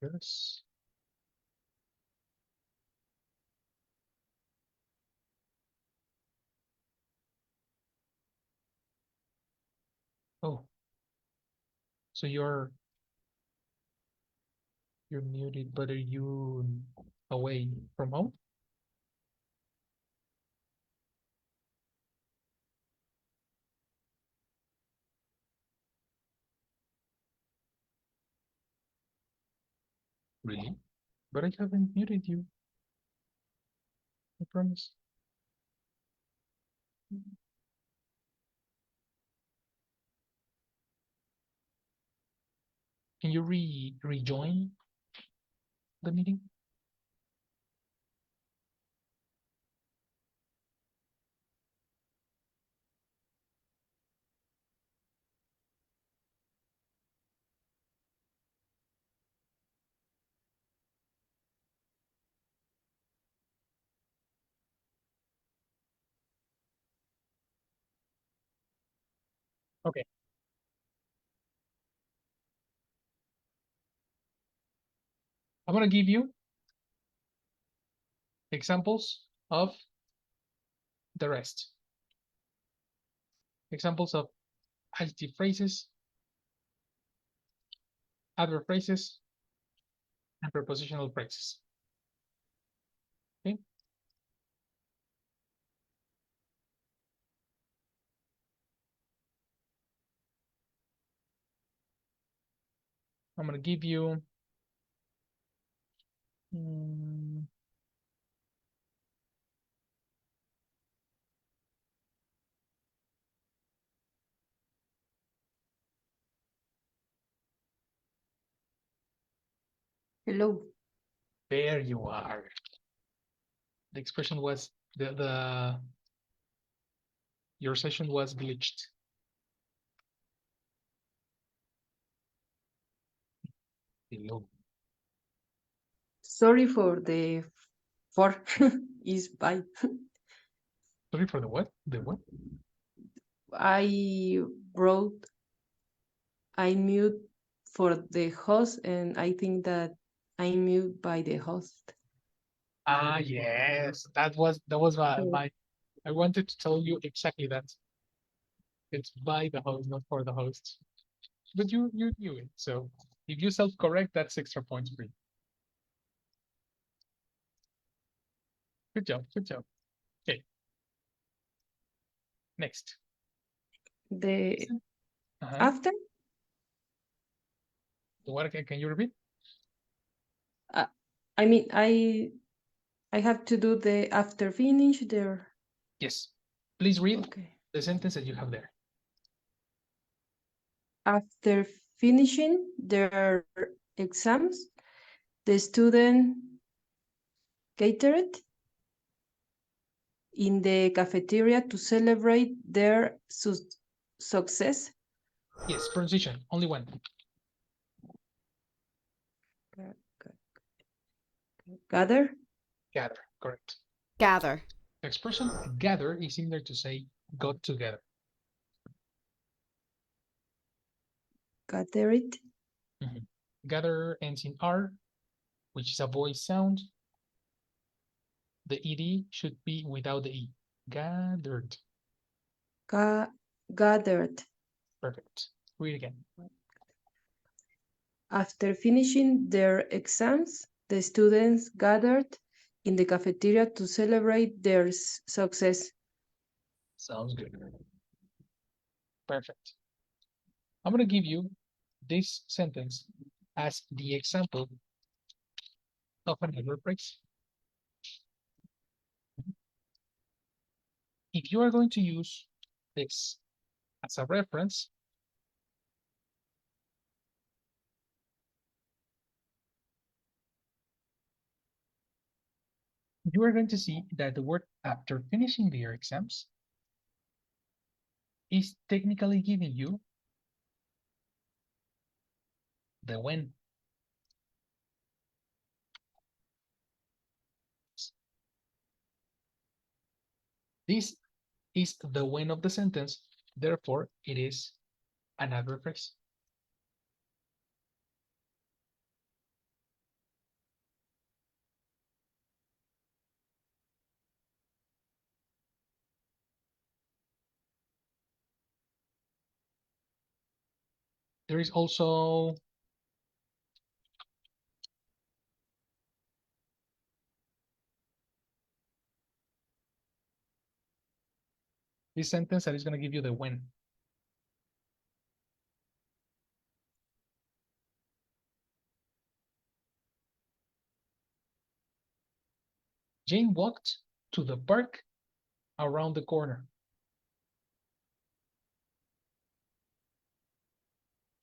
Yes. Oh, so you're muted, but are you away from home? Really? But I haven't muted you. I promise. Can you rejoin the meeting? Okay. I'm gonna give you examples of the rest. Examples of adjective phrases, adverb phrases, and prepositional phrases. Okay. I'm gonna give you Hello. there you are. The expression was the your session was glitched. Hello. Sorry for the for is bye. Sorry for the what? The what? I wrote I mute for the host and I think that I mute by the host. Ah, yes. That was So, my I wanted to tell you exactly that. It's by the host, not for the host. But you knew it. So if you self-correct, that's extra points for you. Good job. Good job. Okay. Next. the Uh-huh. after What can you repeat? uh, I mean I have to do the after finish there. Yes. Please read Okay. the sentence that you have there. After finishing their exams, the student catered in the cafeteria to celebrate their success. Yes, pronunciation. Only one. Gather, Gather. Correct. Gather. The expression gather is similar to say got together. gather it, Gather ends in R, which is a voice sound. The ed should be without the e. Gathered. gathered. Perfect. Read again. After finishing their exams, the students gathered in the cafeteria to celebrate their success. Sounds good. Perfect. I'm going to give you this sentence as the example of another phrase. If you are going to use this as a reference, you are going to see that the word after finishing their exams is technically giving you the when. This is the when of the sentence, therefore it is an adverb phrase. There is also this sentence that is going to give you the when. Jane walked to the park around the corner.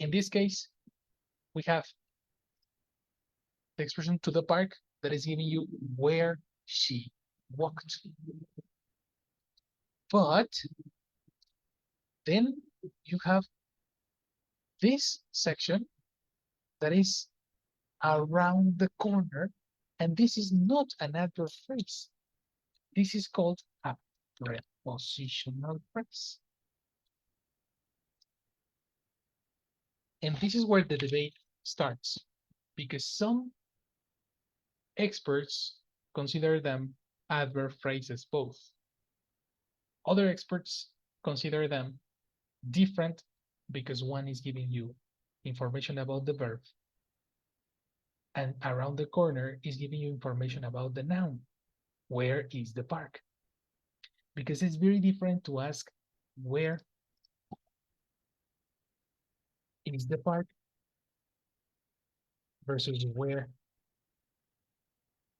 In this case, we have the expression to the park that is giving you where she walked. But then you have this section that is around the corner, and this is not an adverb phrase. This is called a prepositional phrase. And this is where the debate starts, because some experts consider them adverb phrases both. Other experts consider them different because one is giving you information about the verb, and around the corner is giving you information about the noun. Where is the park? Because it's very different to ask where is the park versus where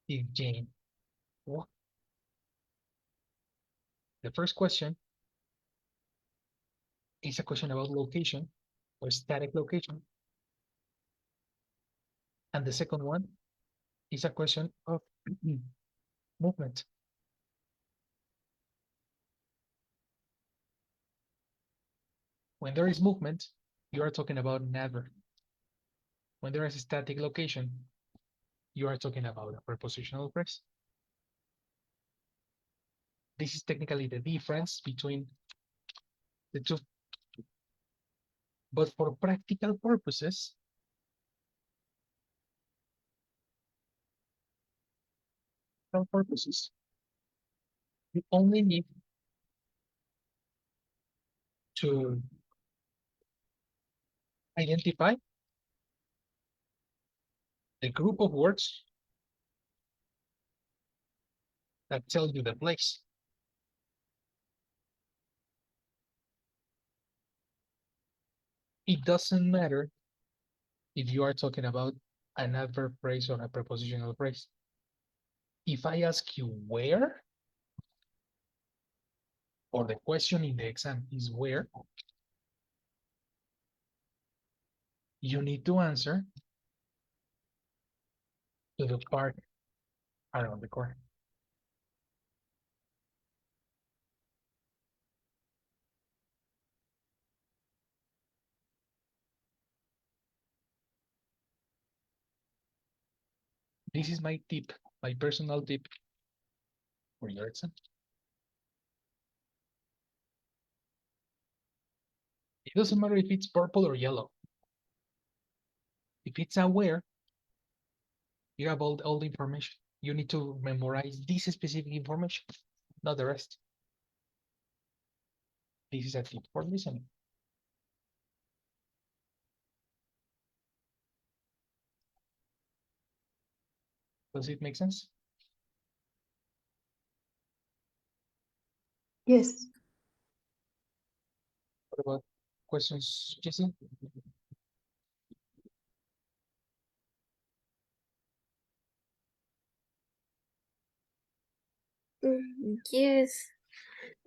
is Jane walk. The first question is a question about location or static location. And the second one is a question of movement. When there is movement, you are talking about an adverb. When there is a static location, you are talking about a prepositional phrase. This is technically the difference between the two. But for practical purposes, you only need to identify the group of words that tell you the place. It doesn't matter if you are talking about an adverb phrase or a prepositional phrase. If I ask you where, or the question in the exam is where, you need to answer to the park around the corner. This is my tip, my personal tip for your exam. It doesn't matter if it's purple or yellow. If it's aware, you have all the information. You need to memorize this specific information, not the rest. This is a tip for listening. Does it make sense? Yes. What about questions, Jesse? Yes,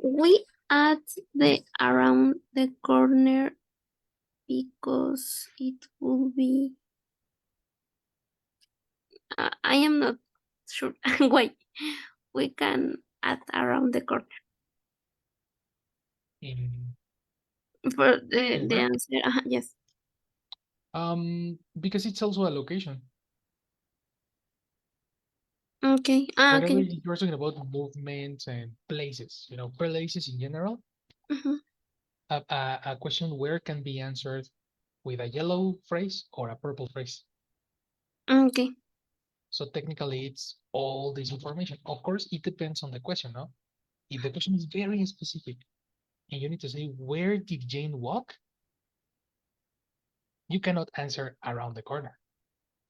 we add the around the corner because it will be. I am not sure. Wait, we can add around the corner In for the where? answer. Yes. Because it's also a location. Okay. Whenever Okay. you're talking about movements and places, places in general, Mhm. a question where can be answered with a yellow phrase or a purple phrase. Okay. So technically, it's all this information. Of course, it depends on the question, no? If the question is very specific and you need to say, where did Jane walk? You cannot answer around the corner.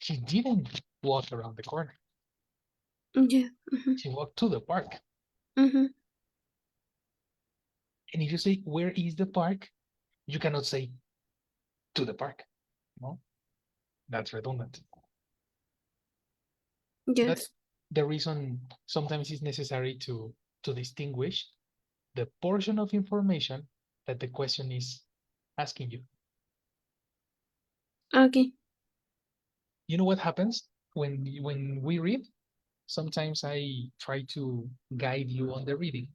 She didn't walk around the corner. Yeah. She walked to the park. Mm-hmm. And if you say, where is the park? You cannot say to the park. No, that's redundant. That's Yes. the reason sometimes it's necessary to distinguish the portion of information that the question is asking you. Okay. You know what happens when we read? Sometimes I try to guide you on the reading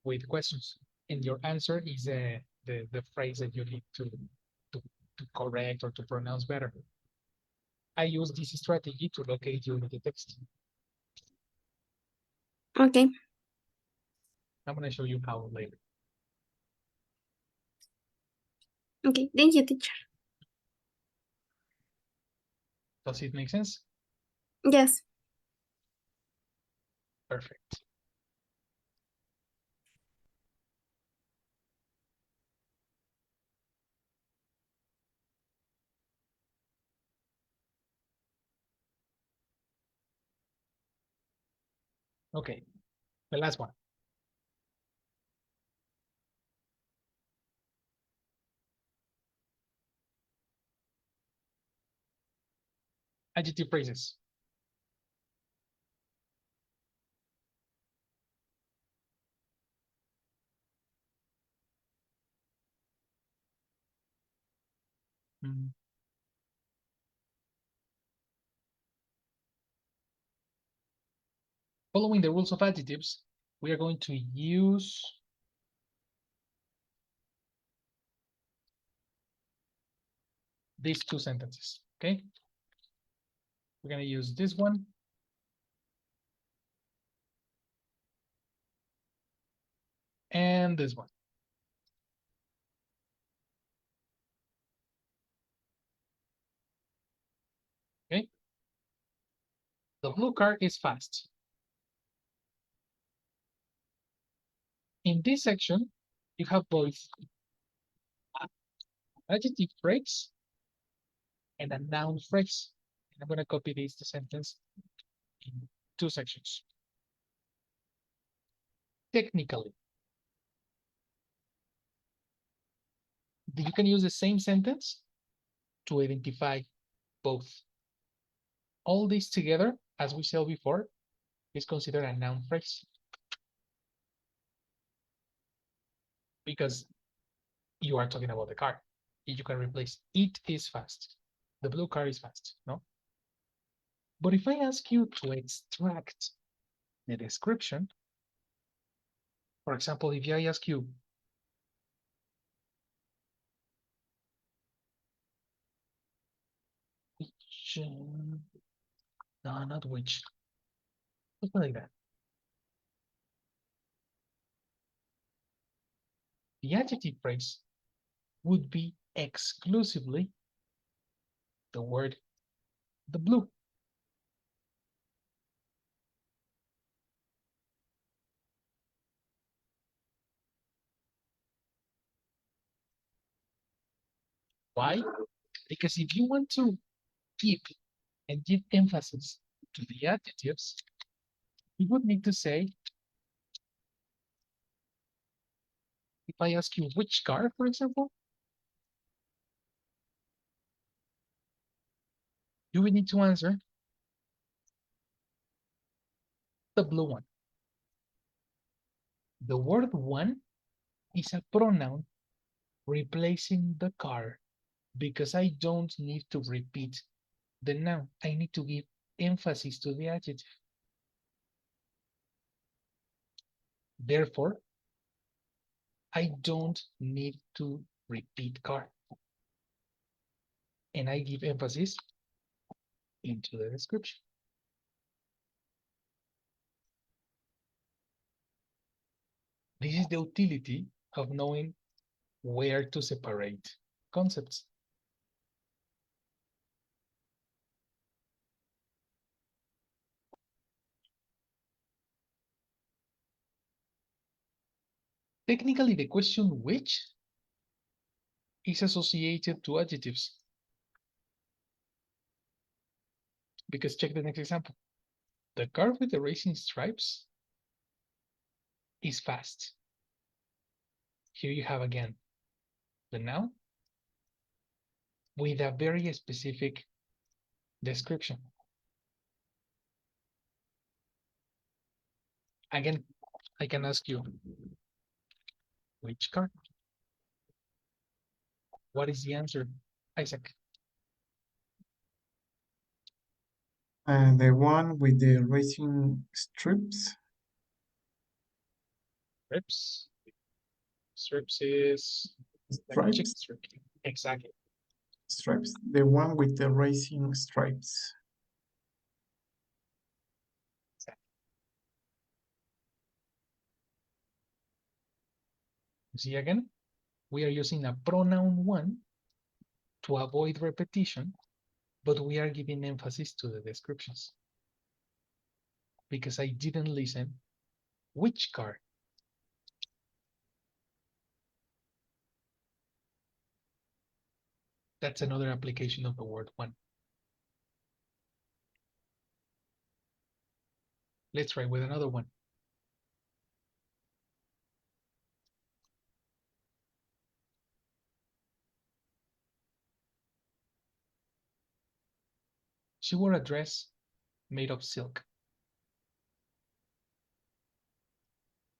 with questions, and your answer is the phrase that you need to, to correct or to pronounce better. I use this strategy to locate you in the text. Okay. I'm going to show you how later. Okay. Thank you, teacher. Does it make sense? Yes. Perfect. Okay, the last one. Adjective phrases. Mm. Following the rules of adjectives, we are going to use these two sentences, okay? We're going to use this one and this one. Okay? The blue car is fast. In this section, you have both adjective phrase and a noun phrase. And I'm going to copy this sentence in two sections. Technically, you can use the same sentence to identify both. All this together, as we said before, is considered a noun phrase because you are talking about the car. You can replace it is fast. The blue car is fast, no? But if I ask you to extract the description, for example, if I ask you, which, no, not which, something like that. The adjective phrase would be exclusively the word the blue. Why? Because if you want to keep and give emphasis to the adjectives, you would need to say, if I ask you which car, for example, you would need to answer the blue one. The word one is a pronoun replacing the car because I don't need to repeat the noun. I need to give emphasis to the adjective. Therefore, I don't need to repeat car. And I give emphasis into the description. This is the utility of knowing where to separate concepts. Technically, the question which is associated to adjectives. Because check the next example. The car with the racing stripes is fast. Here you have again the noun with a very specific description. Again, I can ask you, which car? What is the answer, Isaac? The one with the racing strips. Strips. Strips is like a chicken Stripes. strip. Exactly. Stripes. The one with the racing stripes. See again, we are using a pronoun one to avoid repetition, but we are giving emphasis to the descriptions. Because I didn't listen, which car? That's another application of the word one. Let's try with another one. She wore a dress made of silk.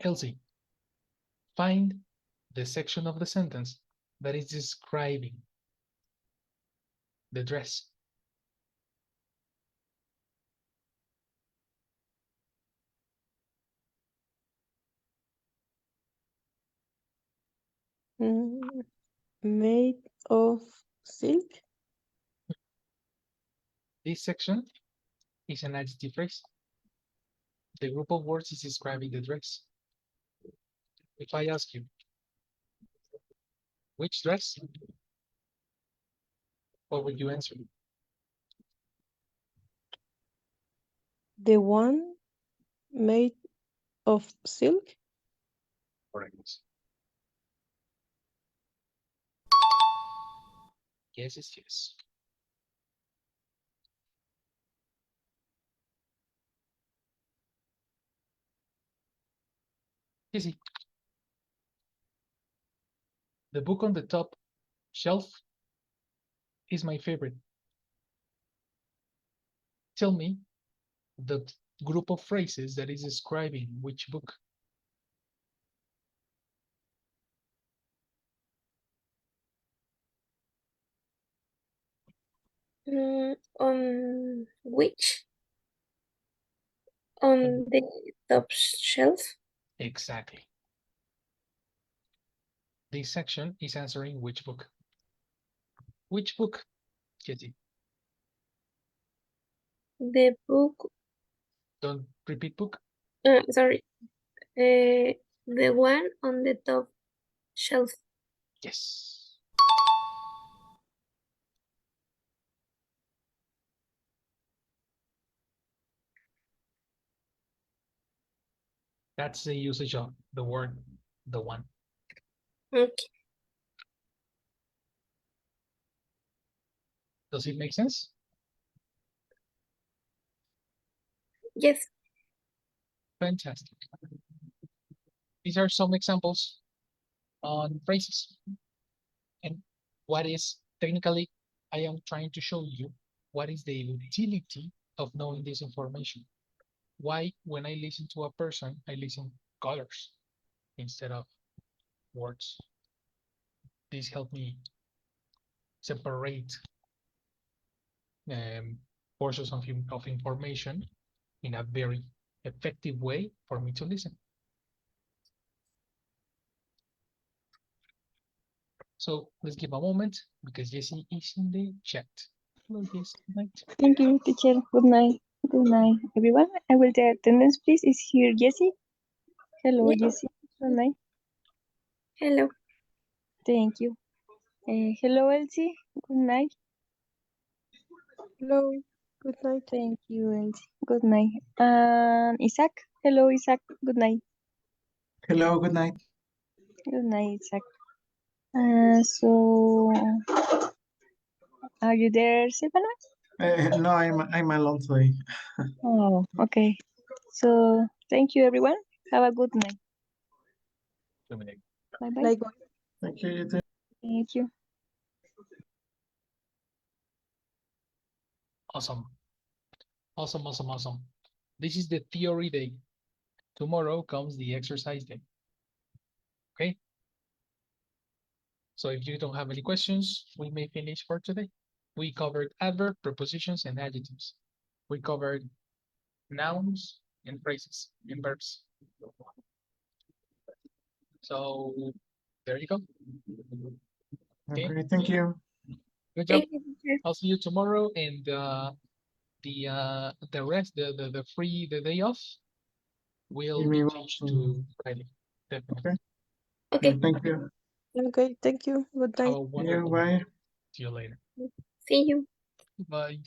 Elsie, find the section of the sentence that is describing the dress. Made of silk. This section is an adjective phrase. The group of words is describing the dress. If I ask you, which dress? What would you answer? The one made of silk. Correct. Yes, yes, yes. Easy. The book on the top shelf is my favorite. Tell me the group of phrases that is describing which book. On which? On the top shelf. Exactly. This section is answering which book. Which book, Kitty? The book. Don't repeat book. Sorry. The one on the top shelf. Yes. That's the usage of the word, the one. Okay. Does it make sense? Yes. Fantastic. These are some examples on phrases. And what is technically, I am trying to show you what is the utility of knowing this information. Why, when I listen to a person, I listen colors instead of words. This helped me separate portions of information in a very effective way for me to listen. So let's give a moment because Jessie is in the chat. Hello, Jessie. Good night. Thank you, teacher. Good night. Good night, everyone. I will take attendance, please. Is here Jessie? Hello, Yeah. Jessie. Good night. Hello. Thank you. Hello, Elsie. Good night. Hello. Good night. Thank you, Elsie. Good night. Isaac. Hello, Isaac. Good night. Hello, good night. Good night, Isaac. So, are you there, Silvana? No, I'm alone today. Oh, okay. So thank you, everyone. Have a good night. Dominic. Bye bye. Like, Thank you. You too. Thank you. Awesome. Awesome, awesome, awesome. This is the theory day. Tomorrow comes the exercise day. Okay? So if you don't have any questions, we may finish for today. We covered adverb, prepositions, and adjectives. We covered nouns and phrases and verbs. So there you go. Okay. Okay, thank you. Good job. Thank you, teacher. I'll see you tomorrow, and the rest, the day off will Give be me changed one. to Friday. Definitely. Okay. Okay, Thank you. okay, thank you. Good Have night. a You wonderful day. bye. See you later. see you. Bye.